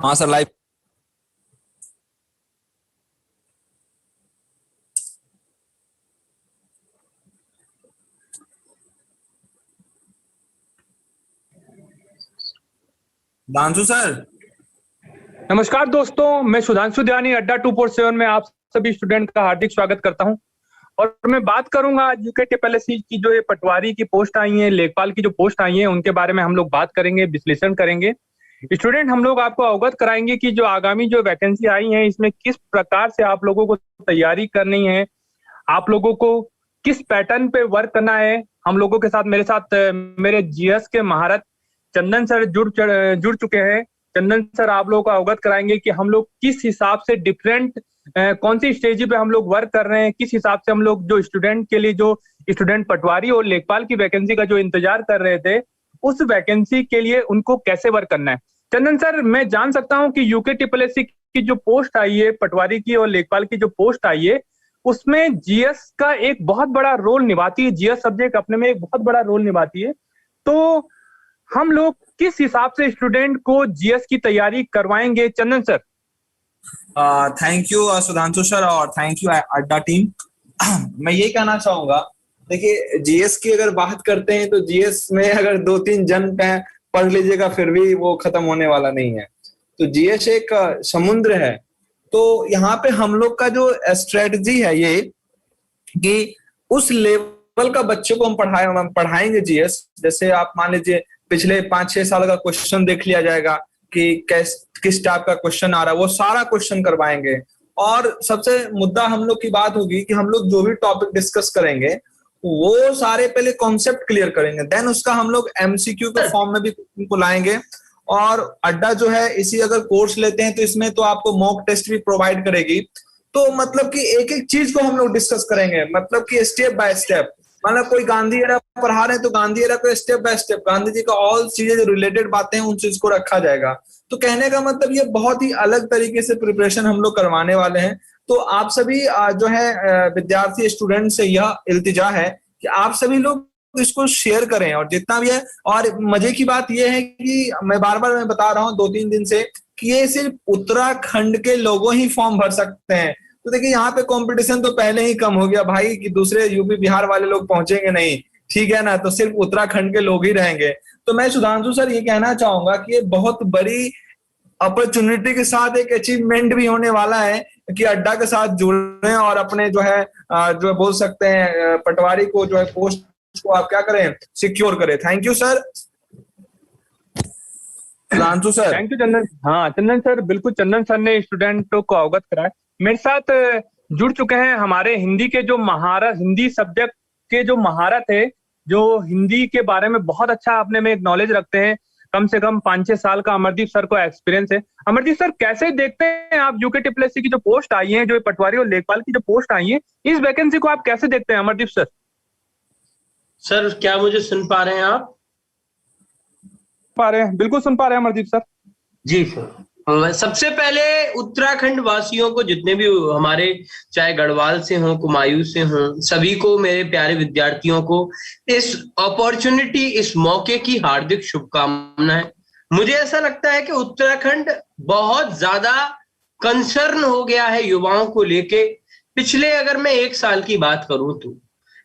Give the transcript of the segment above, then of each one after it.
हाँ sir, live. दांशु sir. नमस्कार दोस्तों, मैं सुधांशु ध्यानी अड्डा 247 में आप सभी स्टूडेंट का हार्दिक स्वागत करता हूं। और मैं बात करूंगा आज यूकेटीपीएससी की जो ये पटवारी की पोस्ट आई है, लेखपाल की जो पोस्ट आई है, उनके बारे में हम लोग बात करेंगे, विश्लेषण करेंगे। स्टूडेंट, हम लोग आपको अवगत कराएंगे कि जो आगामी जो वैकेंसी आई है, इसमें किस प्रकार से आप लोगों को तैयारी करनी है, आप लोगों को किस पैटर्न पे वर्क करना है। हम लोगों के साथ मेरे जीएस के महारत चंदन सर जुड़ चुके हैं। चंदन सर आप लोगों को अवगत कराएंगे कि हम लोग किस हिसाब से डिफरेंट कौन सी स्टेज पे हम लोग वर्क कर रहे हैं, किस हिसाब से हम लोग जो स्टूडेंट के लिए जो स्टूडेंट पटवारी और लेखपाल की वैकेंसी का जो इंतजार कर रहे थे, उस वैकेंसी के लिए उनको कैसे वर्क करना है। चंदन सर, मैं जान सकता हूं कि यूकेटीपीएससी की जो पोस्ट आई है, पटवारी की और लेखपाल की जो पोस्ट आई है, उसमें जीएस का एक बहुत बड़ा रोल निभाती है। जीएस सब्जेक्ट अपने में एक बहुत बड़ा रोल निभाती है। तो हम लोग किस हिसाब से स्टूडेंट को जीएस की तैयारी करवाएंगे, Chandan sir? Thank you Sudhanshu sir, और थैंक यू अड्डा टीम। मैं ये कहना चाहूंगा, देखिए जीएस की अगर बात करते हैं तो जीएस में अगर 2-3 जन पढ़ लीजिएगा फिर भी वो खत्म होने वाला नहीं है। तो जीएस एक समुद्र है। तो यहाँ पे हम लोग का जो स्ट्रेटजी है ये कि उस लेवल का बच्चों को हम पढ़ाएंगे जीएस। जैसे आप मान लीजिए पिछले 5-6 साल का क्वेश्चन देख लिया जाएगा कि किस टाइप का क्वेश्चन आ रहा है, वो सारा क्वेश्चन करवाएंगे। और सबसे मुद्दा हम लोग की बात होगी कि हम लोग जो भी टॉपिक डिस्कस करेंगे वो सारे पहले कॉन्सेप्ट क्लियर करेंगे, देन उसका हम लोग एमसीक्यू के फॉर्म में भी उनको लाएंगे। और अड्डा जो है इसी अगर कोर्स लेते हैं तो इसमें तो आपको मॉक टेस्ट भी प्रोवाइड करेगी। तो मतलब कि एक एक चीज को हम लोग डिस्कस करेंगे, मतलब कि स्टेप बाय स्टेप। मतलब कोई गांधी एरा पढ़ा रहे हैं तो गांधी एरा को step by step Gandhi ji का ऑल चीजें जो रिलेटेड बातें हैं उन चीज को रखा जाएगा। तो कहने का मतलब ये बहुत ही अलग तरीके से प्रिपरेशन हम लोग करवाने वाले हैं। तो आप सभी जो है विद्यार्थी स्टूडेंट से यह इल्तिजा है कि आप सभी लोग इसको शेयर करें और जितना भी है। और मजे की बात यह है कि मैं बार बार बता रहा हूँ 2-3 दिन से कि ये सिर्फ उत्तराखंड के लोगों ही फॉर्म भर सकते हैं। तो देखिए यहाँ पे कंपटीशन तो पहले ही कम हो गया भाई, कि दूसरे यूपी बिहार वाले लोग पहुंचेंगे नहीं, ठीक है ना। तो सिर्फ उत्तराखंड के लोग ही रहेंगे। तो मैं सुधांशु सर ये कहना चाहूंगा कि ये बहुत बड़ी अपॉर्चुनिटी के साथ एक अचीवमेंट भी होने वाला है कि अड्डा के साथ जुड़े और अपने जो है जो बोल सकते हैं पटवारी को जो है पोस्ट को आप क्या करें, सिक्योर करें। Thank you sir. Sudhanshu sir. Thank you Chandan. हाँ चंदन सर, बिल्कुल चंदन सर ने स्टूडेंटों को अवगत कराया। मेरे साथ जुड़ चुके हैं हमारे हिंदी के जो महारत, हिंदी सब्जेक्ट के जो महारत है, जो हिंदी के बारे में बहुत अच्छा अपने में एक नॉलेज रखते हैं। कम से कम 5-6 साल का अमरदीप सर को एक्सपीरियंस है। अमरदीप सर, कैसे देखते हैं आप यूकेटीपीएससी की जो पोस्ट आई है, जो पटवारी और लेखपाल की जो पोस्ट आई है, इस वैकेंसी को आप कैसे देखते हैं अमरदीप सर? सर क्या मुझे सुन पा रहे हैं आप? पा रहे हैं, बिल्कुल सुन पा रहे हैं अमरदीप सर। जी सर, सबसे पहले उत्तराखंड वासियों को, जितने भी हमारे चाहे गढ़वाल से हों, कुमायूं से हों, सभी को, मेरे प्यारे विद्यार्थियों को इस अपॉर्चुनिटी, इस मौके की हार्दिक शुभकामनाएं। मुझे ऐसा लगता है कि उत्तराखंड बहुत ज्यादा कंसर्न हो गया है युवाओं को लेके। पिछले अगर मैं 1 साल की बात करूं तो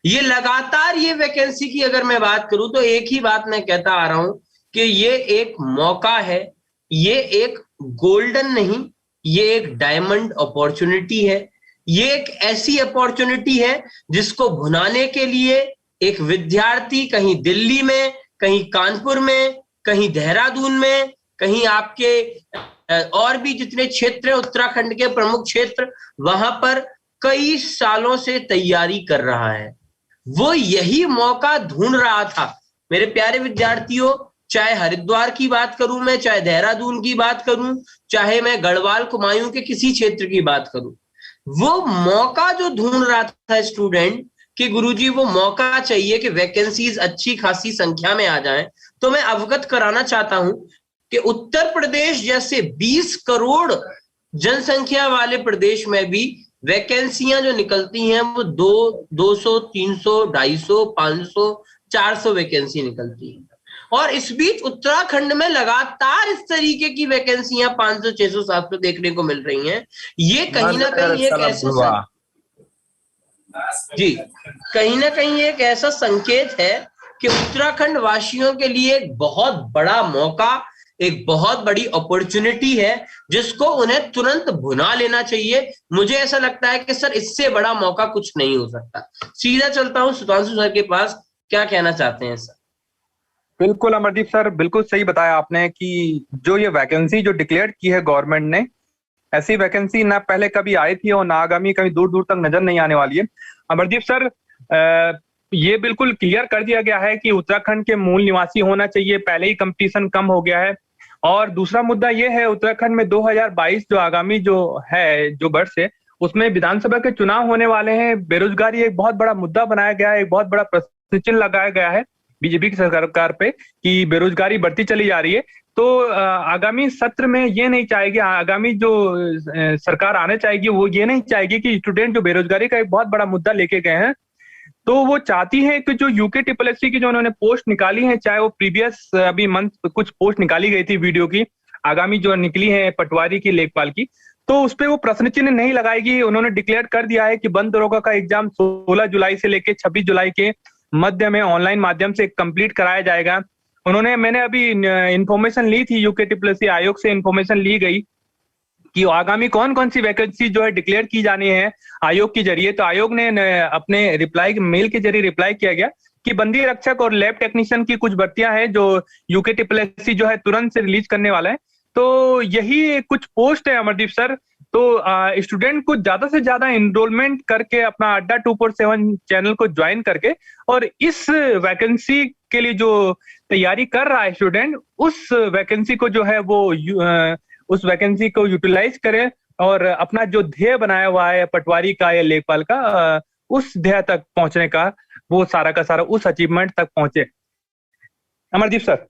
ये लगातार ये वैकेंसी की अगर मैं बात करूं तो एक ही बात मैं कहता आ रहा हूं कि ये एक मौका है, ये एक गोल्डन नहीं, ये एक डायमंड अपॉर्चुनिटी है। ये एक ऐसी अपॉर्चुनिटी है जिसको भुनाने के लिए एक विद्यार्थी कहीं दिल्ली में, कहीं कानपुर में, कहीं देहरादून में, कहीं आपके और भी जितने क्षेत्र हैं उत्तराखंड के प्रमुख क्षेत्र, वहां पर कई सालों से तैयारी कर रहा है। वो यही मौका ढूंढ रहा था। मेरे प्यारे विद्यार्थियों, चाहे हरिद्वार की बात करूं मैं, चाहे देहरादून की बात करूं, चाहे मैं गढ़वाल कुमायूं के किसी क्षेत्र की बात करूं, वो मौका जो ढूंढ रहा था स्टूडेंट कि गुरुजी वो मौका चाहिए कि वैकेंसीज अच्छी खासी संख्या में आ जाएं। तो मैं अवगत कराना चाहता हूं कि उत्तर प्रदेश जैसे 20 करोड़ जनसंख्या वाले प्रदेश में भी वैकेंसियां जो निकलती हैं वो 200, 300, 250, 500, 400 वैकेंसी निकलती है। और इस बीच उत्तराखंड में लगातार इस तरीके की वैकेंसियां 500, 600, 700 देखने को मिल रही हैं। ये कहीं ना कहीं एक ऐसा जी कहीं ना कहीं एक ऐसा संकेत है कि उत्तराखंड वासियों के लिए एक बहुत बड़ा मौका, एक बहुत बड़ी अपॉर्चुनिटी है जिसको उन्हें तुरंत भुना लेना चाहिए। मुझे ऐसा लगता है कि सर इससे बड़ा मौका कुछ नहीं हो सकता। सीधा चलता हूं सुधांशु सर के पास, क्या कहना चाहते हैं सर? बिल्कुल अमरदीप सर, बिल्कुल सही बताया आपने कि जो ये वैकेंसी जो डिक्लेयर की है गवर्नमेंट ने, ऐसी वैकेंसी ना पहले कभी आई थी और ना आगामी कभी दूर दूर तक नजर नहीं आने वाली है। अमरदीप सर, ये बिल्कुल क्लियर कर दिया गया है कि उत्तराखंड के मूल निवासी होना चाहिए, पहले ही कंपटीशन कम हो गया है। और दूसरा मुद्दा ये है, उत्तराखंड में 2022 जो आगामी जो है जो वर्ष है, उसमें विधानसभा के चुनाव होने वाले हैं। बेरोजगारी एक बहुत बड़ा मुद्दा बनाया गया है, एक बहुत बड़ा प्रश्न चिन्ह लगाया गया है बीजेपी की सरकार पे कि बेरोजगारी बढ़ती चली जा रही है। तो आगामी सत्र में ये नहीं चाहेगी, आगामी जो सरकार आने चाहेगी वो ये नहीं चाहेगी कि स्टूडेंट जो बेरोजगारी का एक बहुत बड़ा मुद्दा लेके गए हैं, तो वो चाहती है कि जो यूके ट्रिपल की जो उन्होंने पोस्ट निकाली है, चाहे वो प्रीवियस अभी मंथ कुछ पोस्ट निकाली गई थी वीडियो की, आगामी जो निकली है पटवारी की, लेखपाल की, तो उस पर वो प्रश्न चिन्ह नहीं लगाएगी। उन्होंने डिक्लेयर कर दिया है कि बंद दरोगा का एग्जाम 16 जुलाई से लेकर 26 जुलाई के मध्य में ऑनलाइन माध्यम से कंप्लीट कराया जाएगा। मैंने अभी इंफॉर्मेशन ली थी, यूके ट्रिपल आयोग से इंफॉर्मेशन ली गई कि आगामी कौन कौन सी वैकेंसी जो है डिक्लेयर की जानी है आयोग के जरिए। तो आयोग ने अपने रिप्लाई मेल के जरिए रिप्लाई किया गया कि बंदी रक्षक और लैब टेक्नीशियन की कुछ भर्तियां हैं जो यूके ट्रिपल जो है तुरंत से रिलीज करने वाला है। तो यही कुछ पोस्ट है अमरदीप सर। तो स्टूडेंट को ज्यादा से ज्यादा एनरोलमेंट करके अपना अड्डा 247 चैनल को ज्वाइन करके और इस वैकेंसी के लिए जो तैयारी कर रहा है स्टूडेंट, उस वैकेंसी को जो है वो उस वैकेंसी को यूटिलाइज करे और अपना जो ध्येय बनाया हुआ है पटवारी का या लेखपाल का, उस ध्येय तक पहुंचने का, वो सारा का सारा उस अचीवमेंट तक पहुंचे। अमरदीप सर।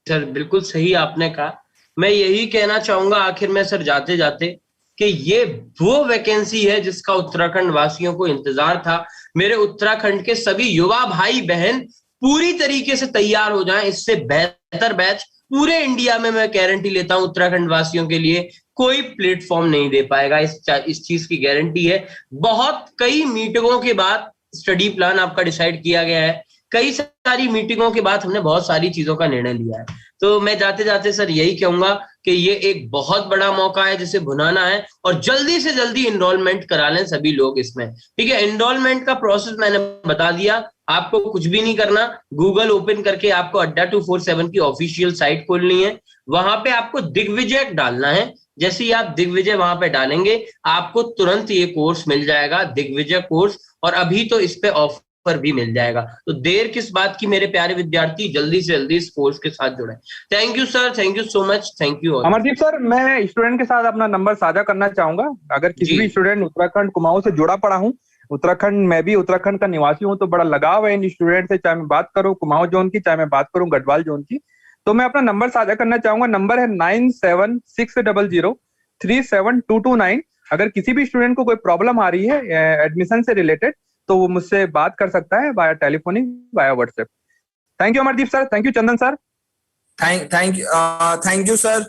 सर बिल्कुल सही आपने कहा। मैं यही कहना चाहूंगा आखिर में सर जाते जाते कि ये वो वैकेंसी है जिसका उत्तराखंड वासियों को इंतजार था। मेरे उत्तराखंड के सभी युवा भाई बहन पूरी तरीके से तैयार हो जाएं। इससे बेहतर बैच पूरे इंडिया में मैं गारंटी लेता हूं उत्तराखंड वासियों के लिए कोई प्लेटफॉर्म नहीं दे पाएगा। इस चीज की गारंटी है। कई मीटिंगों के बाद स्टडी प्लान आपका डिसाइड किया गया है, कई सारी मीटिंगों के बाद हमने बहुत सारी चीजों का निर्णय लिया है। तो मैं जाते जाते सर यही कहूंगा कि ये एक बहुत बड़ा मौका है जिसे भुनाना है और जल्दी से जल्दी एनरोलमेंट करा लें सभी लोग इसमें। ठीक है, एनरोलमेंट का प्रोसेस मैंने बता दिया, आपको कुछ भी नहीं करना। गूगल ओपन करके आपको अड्डा 247 की ऑफिशियल साइट खोलनी है, वहां पे आपको दिग्विजय डालना है। जैसे ही आप दिग्विजय वहां पे डालेंगे आपको तुरंत ये कोर्स मिल जाएगा, दिग्विजय कोर्स, और अभी तो इस पे ऑफर भी मिल जाएगा। तो देर किस बात की मेरे प्यारे विद्यार्थी, जल्दी से जल्दी इस कोर्स के साथ जुड़े। Thank you sir, thank you so much, thank you. Amardeep sir, मैं स्टूडेंट के साथ अपना नंबर साझा करना चाहूंगा। अगर किसी भी स्टूडेंट उत्तराखंड कुमाऊं से जुड़ा पड़ा हूं, उत्तराखंड मैं भी उत्तराखंड का निवासी हूं, तो बड़ा लगाव है इन स्टूडेंट से, चाहे मैं बात करूं कुमाऊं जोन की, चाहे मैं बात करूं गढ़वाल जोन की। तो मैं अपना नंबर साझा करना चाहूंगा। नंबर है 9760037229। अगर किसी भी स्टूडेंट को कोई प्रॉब्लम आ रही है एडमिशन से रिलेटेड, तो वो मुझसे बात कर सकता है via telephonic, via WhatsApp. Thank you Amardeep sir, thank you Chandan sir, thank you sir.